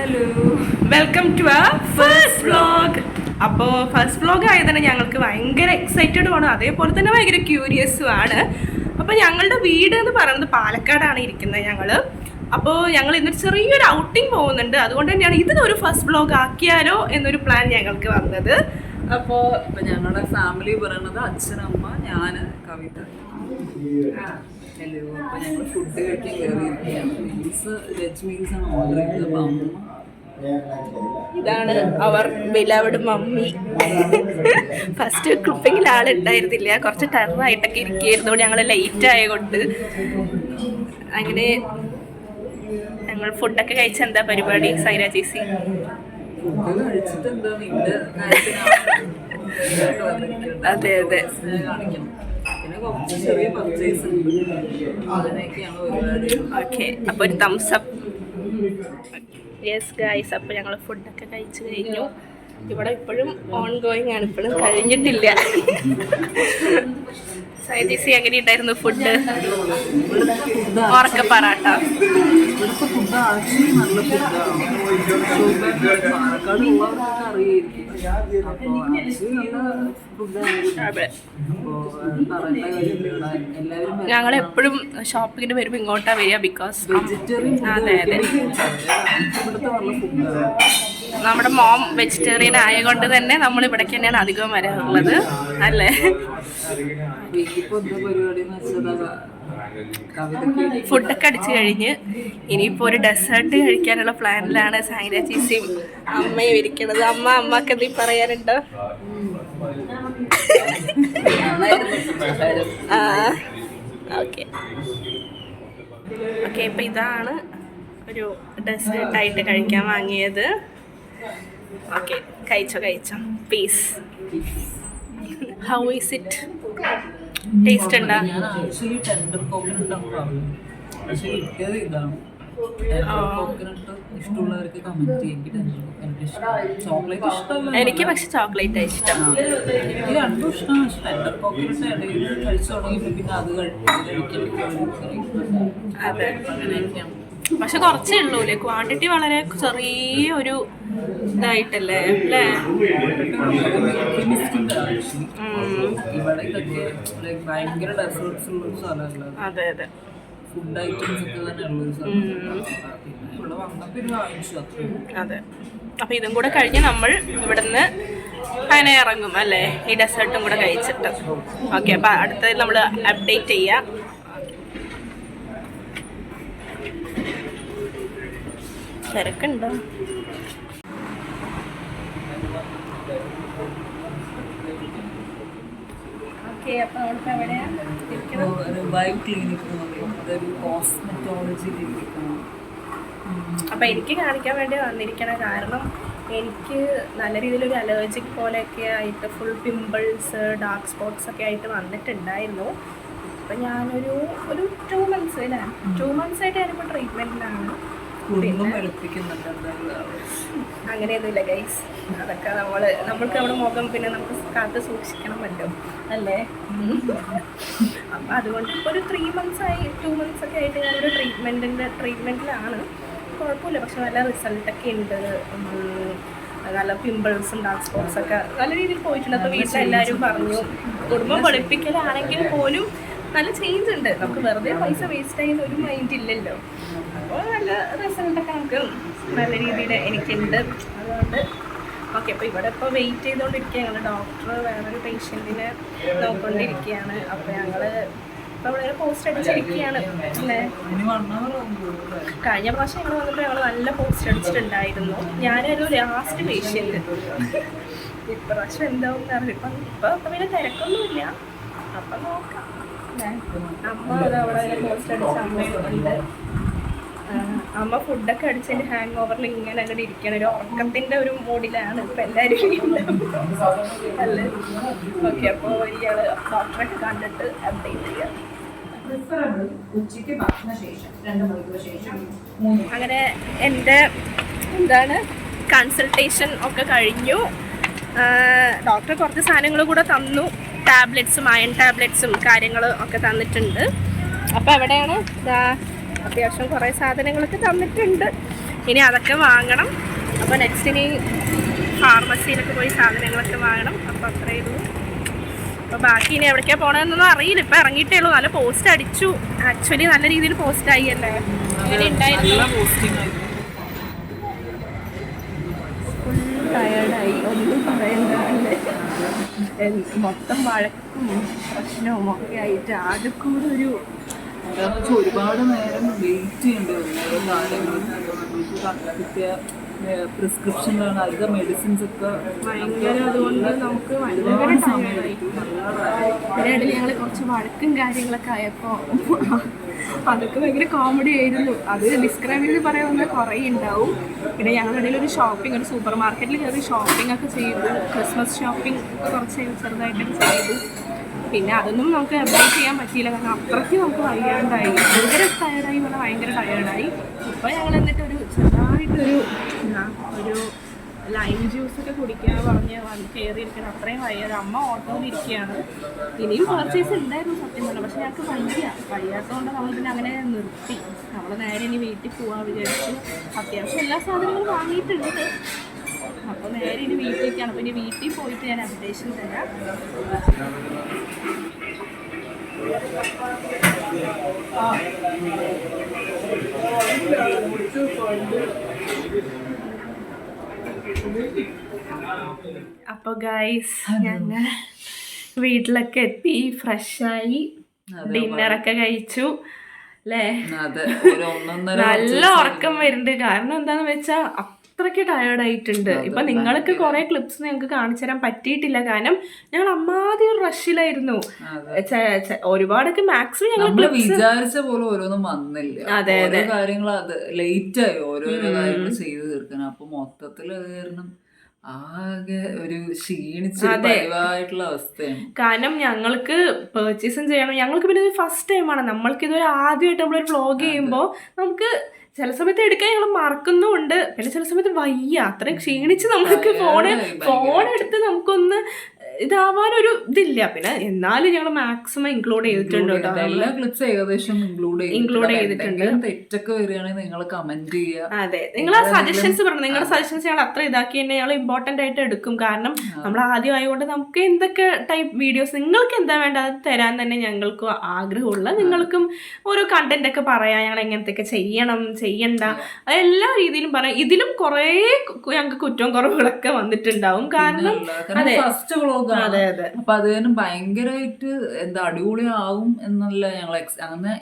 Hello, welcome to our first vlog. അപ്പോൾ first vlog ആയത് തന്നെ ഞങ്ങൾക്ക് ഭയങ്കര എക്സൈറ്റഡും ആണ്, അതേപോലെ തന്നെ ഭയങ്കര ക്യൂരിയസും ആണ്. അപ്പോൾ ഞങ്ങളുടെ വീട് എന്ന് പറയുന്നത് പാലക്കാടാണ് ഇരിക്കുന്നത് ഞങ്ങൾ. അപ്പോൾ ഞങ്ങൾ ഇന്നൊരു ചെറിയൊരു ഔട്ടിങ് പോകുന്നുണ്ട്, അതുകൊണ്ട് തന്നെയാണ് ഇതിനൊരു ഫസ്റ്റ് വ്ലോഗ് ആക്കിയാലോ എന്നൊരു പ്ലാൻ ഞങ്ങൾക്ക് വന്നത്. അപ്പോൾ ഞങ്ങളുടെ ഫാമിലി പറയുന്നത് അച്ഛനമ്മ, ഞാൻ, കവിത. ഹലോ, അപ്പോൾ ഞങ്ങൾ ഫുഡ് കഴിക്കാൻ കയറിയിരിക്കുകയാണ്. വെജ് മീൽസ് ആണ് ഓർഡർ ചെയ്തത്. അപ്പോൾ അമ്മ ഇതാണ് അവർ ബിലവഡ് മമ്മി. ഫസ്റ്റ് ക്ലിപ്പിങ്ങിൽ ആളുണ്ടായിരുന്നില്ല, കുറച്ച് ടെററായിട്ടൊക്കെ ഇരിക്കുകയായിരുന്നു. ഞങ്ങൾ ലേറ്റ് ആയതുകൊണ്ട് അങ്ങനെ ഞങ്ങൾ ഫുഡൊക്കെ കഴിച്ച എന്താ പരിപാടി സൈര ചേച്ചി? ഫുഡ് കഴിച്ചിട്ട് എന്താ നിന്റെ അതെ അതെ, കാണിക്കണം. പിന്നെ കുറച്ച് ചെറിയ പർച്ചേസ് ഉണ്ട്, അതിനൊക്കെയാണ് ഒരുപാട്. ഓക്കെ, അപ്പോൾ ഒരു തംസ് അപ്പ്. യെസ് ഗൈസ്, അപ്പോൾ ഞങ്ങൾ ഫുഡൊക്കെ കഴിച്ച് കഴിഞ്ഞു. ഇവിടെ ഇപ്പോഴും ഓൺ ഗോയിങ് ആണ്, ഇപ്പോഴും കഴിഞ്ഞിട്ടില്ല. സൈജീസി എങ്ങനെ ഉണ്ടായിരുന്നു ഫുഡ്? ഉറക്ക പറട്ട. ഇവിടുത്തെ ഫുഡ് ആക്ച്വലി നല്ല ഫുഡാണ്. പാലക്കാട് ഉള്ളവർക്കൊക്കെ അറിയായിരിക്കും. അപ്പോൾ ആക്ച്വലി നല്ല ഫുഡാണ്. അതെ, അപ്പോൾ പറയേണ്ട കാര്യമില്ല. എല്ലാവരും ഞങ്ങളെപ്പോഴും ഷോപ്പിങ്ങിന് വരുമ്പോൾ ഇങ്ങോട്ടാണ് വരിക, ബിക്കോസ് വെജിറ്റേറിയൻ. അതെ അതെ, ഇവിടുത്തെ നല്ല ഫുഡാണ്. നമ്മുടെ മോം വെജിറ്റേറിയൻ ആയതുകൊണ്ട് തന്നെ നമ്മൾ ഇവിടേക്ക് തന്നെയാണ് അധികം വരാറുള്ളത് അല്ലേ? വീട്ടിലിപ്പോൾ എന്താ പരിപാടി എന്ന് വെച്ചാൽ ഫുഡൊക്കെ അടിച്ചു കഴിഞ്ഞ് ഇനിയിപ്പോൾ ഒരു ഡെസേർട്ട് കഴിക്കാനുള്ള പ്ലാനിലാണ് സൈന ചേച്ചിയും അമ്മയും ഇരിക്കണത്. അമ്മക്ക് എന്തെങ്കിലും പറയാനുണ്ടോ? ഓക്കെ ഓക്കെ, ഇപ്പം ഇതാണ് ഒരു ഡെസേർട്ടായിട്ട് കഴിക്കാൻ വാങ്ങിയത്. ഓക്കെ, കഴിച്ചോ piece. How is it? Taste ഉണ്ടോ? ഞാൻ ആക്ച്വലി ടെൻഡർ കോക്കനട്ടാണ് പറഞ്ഞത്, പക്ഷെ കിട്ടിയത് ഇതാണ്. കോക്കനട്ട് ഇഷ്ടമുള്ളവർക്ക് കമന്റ് ചെയ്യും. എനിക്ക് ടെൻഡർ കോക്കനട്ട് ഇഷ്ടം, ചോക്ലേറ്റ് ഇഷ്ടമല്ല. എനിക്ക് പക്ഷെ ചോക്ലേറ്റ് ഇഷ്ടം. എനിക്ക് രണ്ടും ഇഷ്ടമാണ്, പക്ഷെ ടെൻഡർ കോക്കനട്ട് ഇടയിൽ കഴിച്ചു തുടങ്ങിയപ്പോൾ പിന്നെ അത് അതെ, അങ്ങനെയൊക്കെയാണ്. പക്ഷെ കുറച്ചേ ഉള്ളൂല്ലേ, ക്വാണ്ടിറ്റി വളരെ ചെറിയൊരു ഇതായിട്ടല്ലേ അല്ലേ? ഇവിടെ ഇതൊക്കെ ഭയങ്കര ഡെസേർട്ട്സ് ഉള്ള ഒരു സ്ഥലമല്ല. അതെ അതെ, ഫുഡ് ഐറ്റംസ് ഒക്കെ തന്നെ ഉള്ളൊരു സ്ഥലം. പിന്നെ ഇവിടെ വന്നപ്പോൾ ഒരു വാങ്ങിച്ചു അത്ര. അതെ, അപ്പം ഇതും കൂടെ കഴിഞ്ഞ് നമ്മൾ ഇവിടുന്ന് അങ്ങനെ ഇറങ്ങും അല്ലേ, ഈ ഡെസേർട്ടും കൂടെ കഴിച്ചിട്ട്. ഓക്കെ, അപ്പം അടുത്തതിൽ നമ്മൾ അപ്ഡേറ്റ് ചെയ്യാം. തിരക്കുണ്ടോ? ഓക്കെ, അപ്പം നമ്മളിപ്പോൾ എവിടെയാണ് ഇരിക്കുന്നത്? റിവൈവ് ക്ലിനിക് എന്ന് പറയും, അതൊരു കോസ്മെറ്റോളജി ക്ലിനിക്കാണ്. അപ്പം എനിക്ക് കാണിക്കാൻ വേണ്ടി വന്നിരിക്കണം, കാരണം എനിക്ക് നല്ല രീതിയിലൊരു അലർജിക് പോലെയൊക്കെ ആയിട്ട് ഫുൾ പിമ്പിൾസ്, ഡാർക്ക് സ്പോട്ട്സ് ഒക്കെ ആയിട്ട് വന്നിട്ടുണ്ടായിരുന്നു. അപ്പം ഞാനൊരു 2 months അല്ലേ, 2 months ആയിട്ട് ഞാനിപ്പോൾ ട്രീറ്റ്മെൻറ്റിലാണ്. അങ്ങനെയൊന്നുമില്ല ഗൈസ്, അതൊക്കെ നമ്മൾക്ക് നമ്മുടെ മുഖം പിന്നെ നമുക്ക് കാത്ത് സൂക്ഷിക്കണമല്ലോ അല്ലേ? അപ്പം അതുകൊണ്ട് ഇപ്പോൾ ഒരു 3 months ആയി, 2 months ഒക്കെ ആയിട്ട് ഞാനൊരു ട്രീറ്റ്മെൻറ്റിലാണ്. കുഴപ്പമില്ല, പക്ഷെ നല്ല റിസൾട്ടൊക്കെ ഉണ്ട്. നല്ല പിമ്പിൾസും ഡാർക്ക് സ്പോട്ട്സ് ഒക്കെ നല്ല രീതിയിൽ പോയിട്ടുണ്ട്. അപ്പോൾ വീട്ടിലെല്ലാവരും പറഞ്ഞു, കുടുംബം വെളുപ്പിക്കലാണെങ്കിൽ പോലും നല്ല ചേഞ്ച് ഉണ്ട്. നമുക്ക് വെറുതെ പൈസ വേസ്റ്റ് ചെയ്യുന്ന ഒരു മൈൻഡ് ഇല്ലല്ലോ. അപ്പോൾ നല്ല റിസൾട്ടൊക്കെ നമുക്ക് നല്ല രീതിയിൽ എനിക്കുണ്ട്. അതുകൊണ്ട് ഓക്കെ, അപ്പോൾ ഇവിടെ ഇപ്പോൾ വെയിറ്റ് ചെയ്തുകൊണ്ടിരിക്കുകയാണ്. ഡോക്ടർ വേറൊരു പേഷ്യൻറ്റിനെ നോക്കിക്കൊണ്ടിരിക്കുകയാണ്. അപ്പോൾ ഞങ്ങൾ ഇപ്പോൾ ഇവിടെ പോസ്റ്റ് അടിച്ചിരിക്കുകയാണ് അല്ലേ? കഴിഞ്ഞ പ്രാവശ്യം ഞങ്ങൾ വന്നപ്പോൾ ഞങ്ങൾ നല്ല പോസ്റ്റ് അടിച്ചിട്ടുണ്ടായിരുന്നു. ഞാനൊരു ലാസ്റ്റ് പേഷ്യൻറ്റ്. ഇപ്രാവശ്യം എന്താവും അറിയില്ല. ഇപ്പം പിന്നെ തിരക്കൊന്നുമില്ല, അപ്പം നോക്കാം. അമ്മ അത് അവിടെ പോസ്റ്റ് അടിച്ച അമ്മയുണ്ട്. അമ്മ ഫുഡൊക്കെ അടിച്ചതിൻ്റെ ഹാങ് ഓവറിൽ ഇങ്ങനെ അങ്ങോട്ട് ഇരിക്കണം. ഒരു ഉറക്കത്തിൻ്റെ ഒരു മൂഡിലാണ് ഇപ്പം എല്ലാവരും അല്ലേ? ഓക്കെ, അപ്പോൾ ഇയാൾ ഡോക്ടറൊക്കെ കണ്ടിട്ട് അപ്ഡേറ്റ് ചെയ്യാം. അങ്ങനെ എൻ്റെ കൺസൾട്ടേഷൻ ഒക്കെ കഴിഞ്ഞു. ഡോക്ടർ കുറച്ച് സാധനങ്ങൾ കൂടെ തന്നു, ടാബ്ലറ്റ്സും അയൺ ടാബ്ലറ്റ്സും കാര്യങ്ങൾ ഒക്കെ തന്നിട്ടുണ്ട്. അപ്പോൾ എവിടെയാണ് അത്യാവശ്യം കുറേ സാധനങ്ങളൊക്കെ തന്നിട്ടുണ്ട്. ഇനി അതൊക്കെ വാങ്ങണം. അപ്പോൾ നെക്സ്റ്റ് ഇനി ഫാർമസിയിലൊക്കെ പോയി സാധനങ്ങളൊക്കെ വാങ്ങണം. അപ്പോൾ അത്രയേ ഉള്ളൂ. അപ്പോൾ ബാക്കി ഇനി എവിടേക്കാണ് പോകണമെന്നൊന്നും അറിയില്ല. ഇപ്പോൾ ഇറങ്ങിയിട്ടേ ഉള്ളൂ. നല്ല പോസ്റ്റ് അടിച്ചു. ആക്ച്വലി നല്ല രീതിയിൽ പോസ്റ്റായി അല്ലേ? അങ്ങനെ ഉണ്ടായിരുന്നു. ഫുൾ ടയേർഡായി. ഒന്നും പറയണ്ടല്ലേ. മൊത്തം വഴക്കും പ്രശ്നവും ഒക്കെ ആയിട്ട് ആകെ കൂടെ ഒരു ഒരുപാട് നേരം വെയിറ്റ് ചെയ്യേണ്ടി വന്നു. ഓരോ കാര്യങ്ങൾക്ക് കിട്ടിയ പ്രിസ്ക്രിപ്ഷനിലാണ് അധികം മെഡിസിൻസ് ഒക്കെ ഭയങ്കര. അതുകൊണ്ട് നമുക്ക് ഭയങ്കര ടയേർഡായി. അതിനിടയിൽ ഞങ്ങൾ കുറച്ച് വഴക്കും കാര്യങ്ങളൊക്കെ ആയപ്പോൾ അതൊക്കെ ഭയങ്കര കോമഡി ആയിരുന്നു. അത് ഡിസ്ക്രൈബ് ചെയ്ത് പറയാൻ കുറേ ഉണ്ടാവും. പിന്നെ ഞങ്ങളിടയിൽ ഒരു ഷോപ്പിംഗ്, ഒരു സൂപ്പർ മാർക്കറ്റിൽ കയറി ഷോപ്പിംഗ് ഒക്കെ ചെയ്തു. ക്രിസ്മസ് ഷോപ്പിംഗ് കുറച്ച് ചെറുതായിട്ടൊക്കെ ചെയ്തു. പിന്നെ അതൊന്നും നമുക്ക് അപ്ഡേറ്റ് ചെയ്യാൻ പറ്റിയില്ല. കാരണം അത്രയ്ക്ക് നമുക്ക് വയ്യാണ്ടായി. ഭയങ്കര ടയർഡായി പറഞ്ഞാൽ ഭയങ്കര ടയർഡായി. ഇപ്പോൾ ഞങ്ങൾ എന്നിട്ടൊരു ചെറുതായിട്ടൊരു ഒരു ലൈം ജ്യൂസൊക്കെ കുടിക്കാൻ പറഞ്ഞ് കയറിയിരിക്കണം. അത്രയും വയ്യാതെ. അമ്മ ഓട്ടോയിൽ ഇരിക്കുകയാണ്. ഇനിയും പർച്ചേസ് ഉണ്ടായിരുന്നു സത്യം പറഞ്ഞാൽ. പക്ഷെ ഞങ്ങൾക്ക് വയ്യാത്തതുകൊണ്ട് നമ്മൾ പിന്നെ അങ്ങനെ നിർത്തി. നമ്മൾ നേരെ ഇനി വീട്ടിൽ പോകാൻ വിചാരിച്ചു. അത്യാവശ്യം എല്ലാ സാധനങ്ങളും വാങ്ങിയിട്ടുണ്ട്. അപ്പോൾ നേരെ ഇനി വീട്ടിലേക്കാണ്. അപ്പോൾ ഇനി വീട്ടിൽ പോയിട്ട് ഞാൻ അപ്ഡേഷൻ തരാം. അപ്പോൾ ഗൈസ് ഞങ്ങൾ വീട്ടിലൊക്കെ എത്തി, ഫ്രഷായി, ഡിന്നറൊക്കെ കഴിച്ചു അല്ലേ? നല്ല ഉറക്കം വരുന്നുണ്ട്. കാരണം എന്താണെന്ന് വെച്ചാൽ അത്രയ്ക്ക് ടയേർഡായിട്ടുണ്ട്. ഇപ്പൊ നിങ്ങൾക്ക് കുറെ ക്ലിപ്സ് ഞങ്ങൾക്ക് കാണിച്ചു തരാൻ പറ്റിയിട്ടില്ല. കാരണം ഞങ്ങൾ അമ്മാതി ഒരു റഷിലായിരുന്നു. ഒരുപാടൊക്കെ മാക്സിമം ഞങ്ങൾ വിചാരിച്ച പോലെ ഓരോന്നും വന്നില്ല. അതെ അതെ, കാര്യങ്ങൾ അത് ലേറ്റ് ആയി ഓരോരോ കാര്യങ്ങൾ ചെയ്ത് തീർക്കണം. അപ്പൊ മൊത്തത്തിൽ അത് കാരണം ആകെ ഒരു ക്ഷീണിച്ചുള്ള അവസ്ഥയാണ്. കാരണം ഞങ്ങൾക്ക് പെർച്ചേസും ചെയ്യണം. ഞങ്ങൾക്ക് പിന്നെ ഇത് ഫസ്റ്റ് ടൈമാണ്. നമ്മൾക്കിതൊരു ആദ്യമായിട്ട് നമ്മളൊരു വ്ളോഗ് ചെയ്യുമ്പോൾ നമുക്ക് ചില സമയത്ത് എടുക്കാൻ ഞങ്ങൾ മറക്കുന്നുമുണ്ട്. പിന്നെ ചില സമയത്ത് വയ്യ, അത്രയും ക്ഷീണിച്ച് നമ്മൾക്ക് ഫോണെടുത്ത് നമുക്കൊന്ന് ഇതാവാനൊരു ഇതില്ല. പിന്നെ എന്നാലും ഞങ്ങൾ മാക്സിമം ഇൻക്ലൂഡ് ചെയ്തിട്ടുണ്ട് കേട്ടോ. എല്ലാ ക്ലിപ്സ് ഏകദേശം ഇൻക്ലൂഡ് ചെയ്തിട്ടുണ്ട്. തെറ്റൊക്കെ വരികയാണെങ്കിൽ നിങ്ങൾ കമന്റ് ചെയ്യുക. അതെ, നിങ്ങൾ ആ സജഷൻസ് പറഞ്ഞു. നിങ്ങളുടെ സജഷൻസ് ഞങ്ങൾ അത്ര ഇതാക്കി തന്നെ ഞങ്ങൾ ഇമ്പോർട്ടന്റ് ആയിട്ട് എടുക്കും. കാരണം നമ്മൾ ആദ്യം ആയതുകൊണ്ട് നമുക്ക് എന്തൊക്കെ ടൈപ്പ് വീഡിയോസ് നിങ്ങൾക്ക് എന്താ വേണ്ട അത് തരാൻ തന്നെ ഞങ്ങൾക്ക് ആഗ്രഹമുള്ള. നിങ്ങൾക്കും ഓരോ കണ്ടന്റ് ഒക്കെ പറയാം. ഞങ്ങൾ എങ്ങനത്തെയൊക്കെ ചെയ്യണ്ട എല്ലാ രീതിയിലും പറയാം. ഇതിലും കുറേ ഞങ്ങൾക്ക് കുറ്റവും കുറവുകളൊക്കെ വന്നിട്ടുണ്ടാവും. കാരണം അതെ, ഫസ്റ്റ് വ്ളോഗ്. അപ്പൊ അത് തന്നെ ഭയങ്കരമായിട്ട് എന്താ അടിപൊളിയാവും എന്നുള്ള ഞങ്ങൾ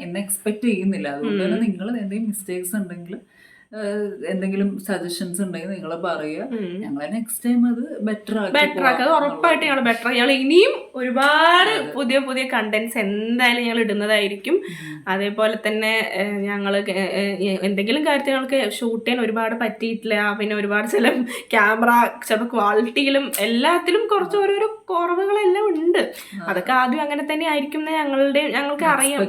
എന്നെ എക്സ്പെക്ട് ചെയ്യുന്നില്ല. അതുകൊണ്ട് തന്നെ നിങ്ങൾ എന്തെങ്കിലും മിസ്റ്റേക്സ് ഉണ്ടെങ്കിൽ എന്തെങ്കിലും സജഷൻസ് ഉണ്ടെങ്കിൽ നിങ്ങൾ പറയുക. ഞങ്ങൾ നെക്സ്റ്റ് ടൈം അത് ബെറ്റർ ആക്കി. ഉറപ്പായിട്ട് ഞങ്ങൾ ബെറ്റർ. ഞങ്ങൾ ഇനിയും ഒരുപാട് പുതിയ പുതിയ കണ്ടന്റ്സ് എന്തായാലും ഞങ്ങൾ ഇടുന്നതായിരിക്കും. അതേപോലെ തന്നെ ഞങ്ങൾ എന്തെങ്കിലും കാര്യത്തിൽ ഞങ്ങൾക്ക് ഷൂട്ട് ചെയ്യാൻ ഒരുപാട് പറ്റിയിട്ടില്ല. പിന്നെ ഒരുപാട് ചില ക്യാമറ ചിലപ്പോൾ ക്വാളിറ്റിയിലും എല്ലാത്തിലും കുറച്ച് ഓരോരോ കുറവുകളെല്ലാം ഉണ്ട്. അതൊക്കെ ആദ്യം അങ്ങനെ തന്നെ ആയിരിക്കും ഞങ്ങൾക്ക് അറിയാം.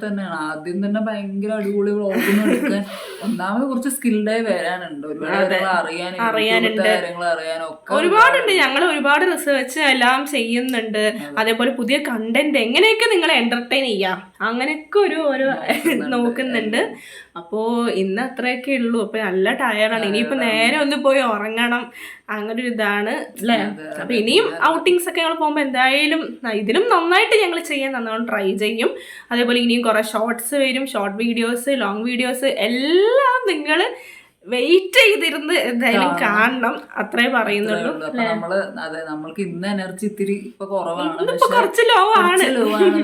തന്നെയാണ് ആദ്യം തന്നെ ഭയങ്കര അടിപൊളി വ്ളോഗൊന്നും എടുക്കാൻ ഒന്നാമത് കുറച്ച് സ്കിൽഡായി വരാനുണ്ട്. അറിയാനുണ്ട്, ഒരുപാടുണ്ട്. ഞങ്ങൾ ഒരുപാട് റിസർച്ച് എല്ലാം ചെയ്യുന്നുണ്ട്. അതേപോലെ പുതിയ കണ്ടന്റ് എങ്ങനെയൊക്കെ നിങ്ങളെ എന്റർടൈൻ ചെയ്യാം അങ്ങനെയൊക്കെ ഓരോ നോക്കുന്നുണ്ട്. അപ്പോ ഇന്ന് അത്രയൊക്കെ ഉള്ളൂ. അപ്പൊ നല്ല ടയറാണ്. ഇനിയിപ്പോ നേരെ ഒന്ന് പോയി ഉറങ്ങണം. അങ്ങനെ ഒരു ഇതാണ് അല്ലേ? അപ്പൊ ഇനിയും ഔട്ടിങ്സ് ഒക്കെ ഞങ്ങൾ പോകുമ്പോൾ എന്തായാലും ഇതിലും നന്നായിട്ട് ഞങ്ങൾ ചെയ്യാൻ നന്നായിട്ട് ട്രൈ ചെയ്യും. അതേപോലെ ഇനിയും കുറെ ഷോർട്സ് വരും, ഷോർട്ട് വീഡിയോസ്, ലോങ് വീഡിയോസ് എല്ലാം നിങ്ങൾ വെയിറ്റ് ചെയ്തിരുന്ന് എന്തായാലും കാണണം. അത്രേ പറയുന്നുള്ളൂ. അതെ, നമ്മൾക്ക് ഇന്ന് എനർജി ഇത്തിരി ഇപ്പൊ കുറവാണ്, കുറച്ച് ലോ ആണ്.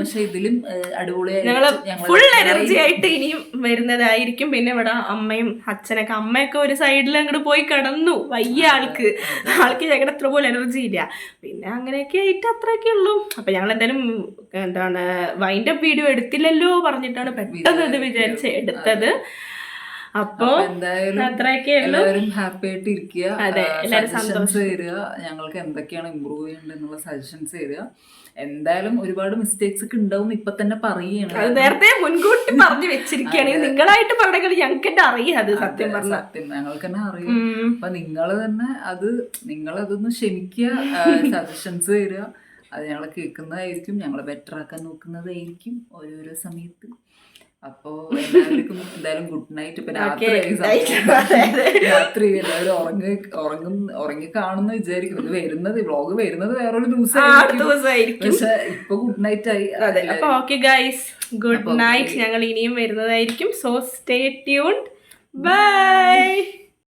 പക്ഷെ ഇതിലും അടിപൊളിയായി ഞങ്ങള് ഫുൾ എനർജി ആയിട്ട് ഇനിയും വരുന്നതായിരിക്കും. പിന്നെ ഇവിടെ അമ്മയും അച്ഛനൊക്കെ, അമ്മയൊക്കെ ഒരു സൈഡിൽ അങ്ങോട്ട് പോയി കിടന്നു. വയ്യ ആൾക്ക് ഞങ്ങളുടെ അത്ര പോലെ എനർജി ഇല്ല. പിന്നെ അങ്ങനെയൊക്കെ ആയിട്ട് അത്രയൊക്കെ ഉള്ളൂ. അപ്പൊ ഞങ്ങൾ എന്തായാലും വൈൻഡപ്പ് വീഡിയോ എടുത്തില്ലല്ലോ പറഞ്ഞിട്ടാണ് പെട്ടെന്ന് ഇത് വിചാരിച്ച് എടുത്തത്. അപ്പൊ എല്ലാവരും ഹാപ്പി ആയിട്ട് ഇരിക്കുക. സജഷൻസ് തരിക, ഞങ്ങൾക്ക് എന്തൊക്കെയാണ് ഇമ്പ്രൂവ് ചെയ്യേണ്ടത് എന്നുള്ള സജഷൻസ് തരിക. എന്തായാലും ഒരുപാട് മിസ്റ്റേക്സ് ഒക്കെ ഉണ്ടാവും ഇപ്പൊ തന്നെ പറയുകയാണ്. അത് നേരത്തെ മുൻകൂട്ടി പറഞ്ഞു വെച്ചിരിക്കുകയാണെങ്കിൽ നിങ്ങളായിട്ട് പറഞ്ഞാൽ ഞങ്ങൾക്ക് തന്നെ അറിയാം. അത് സത്യം ഞങ്ങൾക്ക് തന്നെ അറിയാം. അപ്പൊ നിങ്ങളതൊന്ന് ക്ഷമിക്കുക, സജഷൻസ് തരിക. അത് ഞങ്ങൾ കേൾക്കുന്നതായിരിക്കും, ഞങ്ങൾ ബെറ്റർ ആക്കാൻ നോക്കുന്നതായിരിക്കും ഓരോരോ സമയത്ത്. അപ്പോ എല്ലാവർക്കും എന്തായാലും ഗുഡ് നൈറ്റ്. ഇപ്പൊ രാത്രി എല്ലാവരും ഉറങ്ങി കാണുന്ന വിചാരിക്കും. ഇത് വരുന്നത് വ്ളോഗ് വരുന്നത് വേറൊരു ദിവസമായിരിക്കും. പക്ഷെ ഇപ്പൊ ഗുഡ് നൈറ്റ് ആയി. അപ്പൊ ഓക്കെ ഗൈസ്, ഗുഡ് നൈറ്റ്. ഞങ്ങൾ ഇനിയും വരുന്നതായിരിക്കും. So stay tuned. ബൈ.